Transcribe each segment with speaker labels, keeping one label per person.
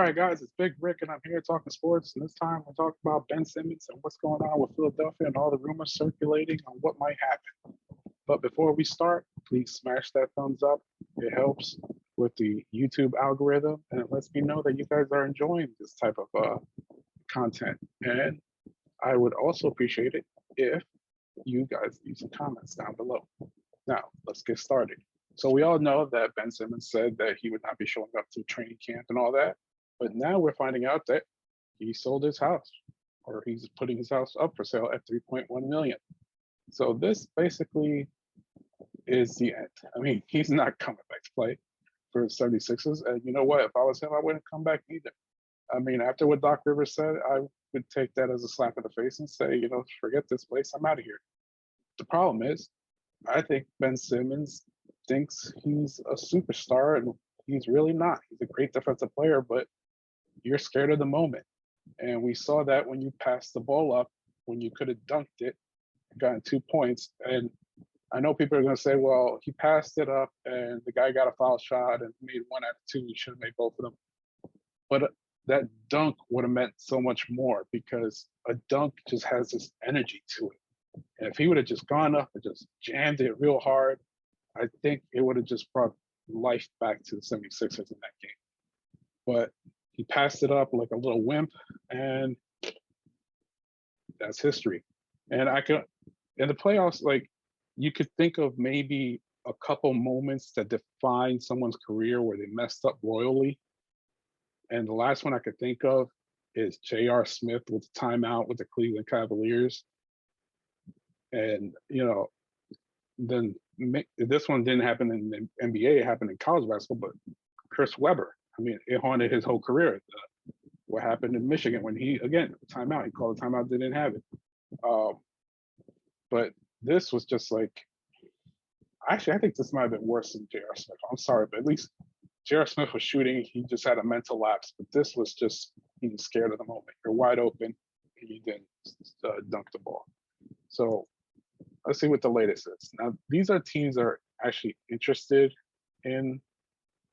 Speaker 1: right, guys, it's Big Rick, and I'm here talking sports. And this time we're talking about Ben Simmons and what's going on with Philadelphia and all the rumors circulating on what might happen. But before we start, please smash that thumbs up. It helps with the YouTube algorithm, and it lets me know that you guys are enjoying this type of content. And I would also appreciate it if you guys leave some comments down below. Now, let's get started. So we all know that Ben Simmons said that he would not be showing up to training camp and all that, but now we're finding out that he sold his house, or he's putting his house up for sale at 3.1 million. So this basically is the end. I mean, he's not coming back to play for the 76ers. And you know what? If I was him, I wouldn't come back either. I mean, after what Doc Rivers said, I would take that as a slap in the face and say, you know, forget this place. I'm out of here. The problem is, I think Ben Simmons thinks he's a superstar, and he's really not. He's a great defensive player, but you're scared of the moment. And we saw that when you passed the ball up, when you could have dunked it, gotten 2 points. And I know people are going to say, well, he passed it up and the guy got a foul shot and made one out of two. He should have made both of them. But that dunk would have meant so much more, because a dunk just has this energy to it. And if he would have just gone up and just jammed it real hard, I think it would have just brought life back to the 76ers in that game. But he passed it up like a little wimp, and that's history. And in the playoffs, like, you could think of maybe a couple moments that define someone's career where they messed up royally. And the last one I could think of is J.R. Smith with the timeout with the Cleveland Cavaliers. And, you know, then this one didn't happen in the NBA, it happened in college basketball, but Chris Webber, I mean, it haunted his whole career. What happened in Michigan when he, again, timeout, he called a timeout, didn't have it. But this was just like, actually, I think this might have been worse than J.R. Smith. I'm sorry, but at least J.R. Smith was shooting. He just had a mental lapse, but this was just being scared of the moment. You're wide open, and you didn't dunk the ball. So let's see what the latest is. Now, these are teams that are actually interested in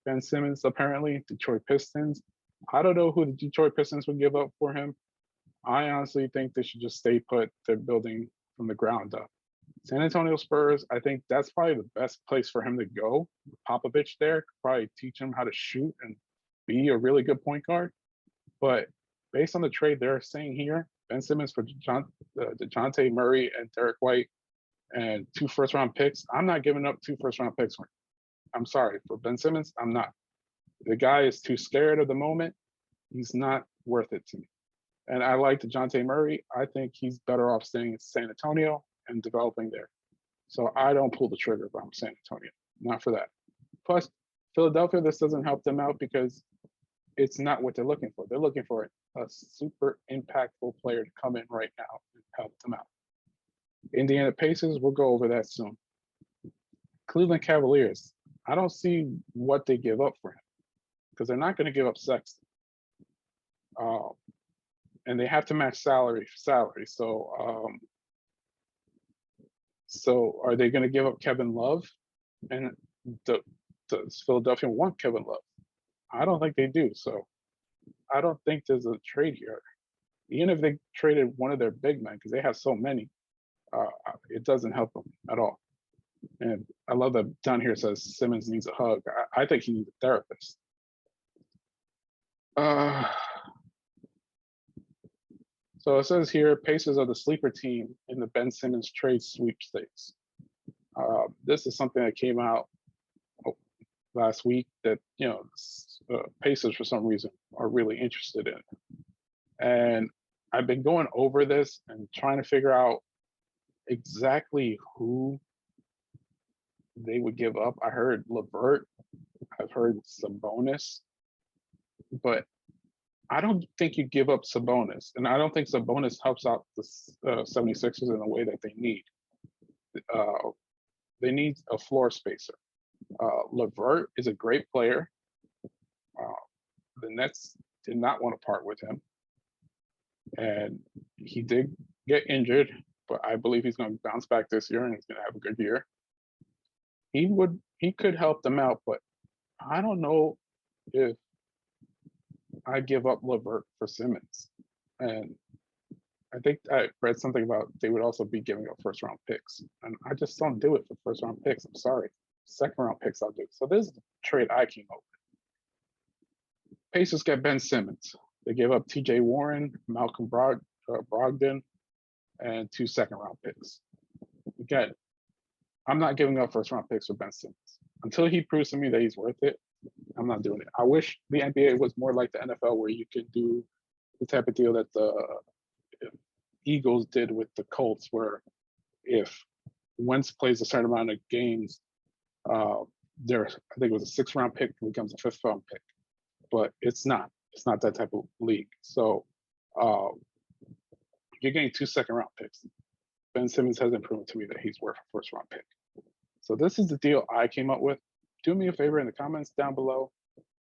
Speaker 1: Ben Simmons, apparently. Detroit Pistons. I don't know who the Detroit Pistons would give up for him. I honestly think they should just stay put. They're building from the ground up. San Antonio Spurs, I think that's probably the best place for him to go. Popovich there could probably teach him how to shoot and be a really good point guard. But based on the trade they're saying here, Ben Simmons for DeJounte Murray and Derek White and 2 first-round picks, I'm not giving up 2 first-round picks for him. I'm sorry. For Ben Simmons, I'm not. The guy is too scared of the moment. He's not worth it to me. And I like DeJounte Murray. I think he's better off staying in San Antonio and developing there. So I don't pull the trigger if I'm San Antonio. Not for that. Plus, Philadelphia, this doesn't help them out because it's not what they're looking for. They're looking for a super impactful player to come in right now and help them out. Indiana Pacers, we'll go over that soon. Cleveland Cavaliers, I don't see what they give up for him, because they're not going to give up Sexton. And they have to match salary for salary. So are they going to give up Kevin Love? And does Philadelphia want Kevin Love? I don't think they do. So I don't think there's a trade here. Even if they traded one of their big men, because they have so many, it doesn't help them at all. And I love that down here says Simmons needs a hug. I think he needs a therapist. So it says here, Pacers are the sleeper team in the Ben Simmons trade sweepstakes. This is something that came out last week that, you know, Pacers for some reason are really interested in. And I've been going over this and trying to figure out exactly who they would give up. I heard LeVert, I've heard Sabonis, but I don't think you give up Sabonis, and I don't think Sabonis helps out the 76ers in the way that they need. They need a floor spacer. LeVert is a great player. The Nets did not want to part with him, and he did get injured, but I believe he's going to bounce back this year and he's going to have a good year. He could help them out, but I don't know if I give up Levert for Simmons. And I think I read something about they would also be giving up first round picks. And I just don't do it for first round picks. I'm sorry. Second round picks I'll do. So this is the trade I came up with. Pacers get Ben Simmons. They gave up TJ Warren, Malcolm Brogdon, and 2 second round picks. Again, I'm not giving up first round picks for Ben Simmons. Until he proves to me that he's worth it, I'm not doing it. I wish the NBA was more like the NFL where you could do the type of deal that the Eagles did with the Colts, where if Wentz plays a certain amount of games, I think it was a 6th round pick becomes a 5th round pick. But it's not. It's not that type of league. So you're getting 2 second round picks. Ben Simmons hasn't proven to me that he's worth a first round pick. So this is the deal I came up with. Do me a favor in the comments down below.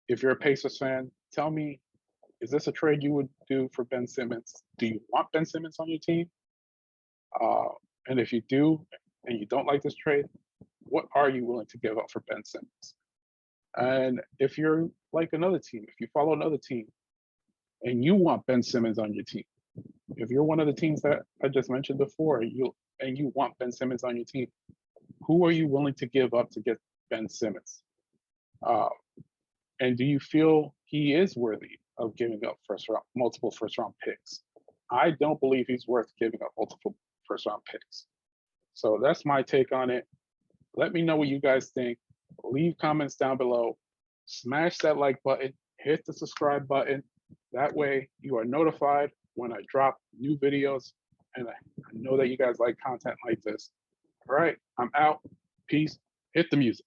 Speaker 1: If you're a Pacers fan, tell me, is this a trade you would do for Ben Simmons? Do you want Ben Simmons on your team? And if you do, and you don't like this trade, what are you willing to give up for Ben Simmons? And if you're like another team, if you follow another team and you want Ben Simmons on your team, if you're one of the teams that I just mentioned before, and you want Ben Simmons on your team, who are you willing to give up to get Ben Simmons? And do you feel he is worthy of giving up multiple first round picks? I don't believe he's worth giving up multiple first round picks. So that's my take on it. Let me know what you guys think. Leave comments down below. Smash that like button. Hit the subscribe button. That way you are notified when I drop new videos. And I know that you guys like content like this. All right, I'm out. Peace. Hit the music.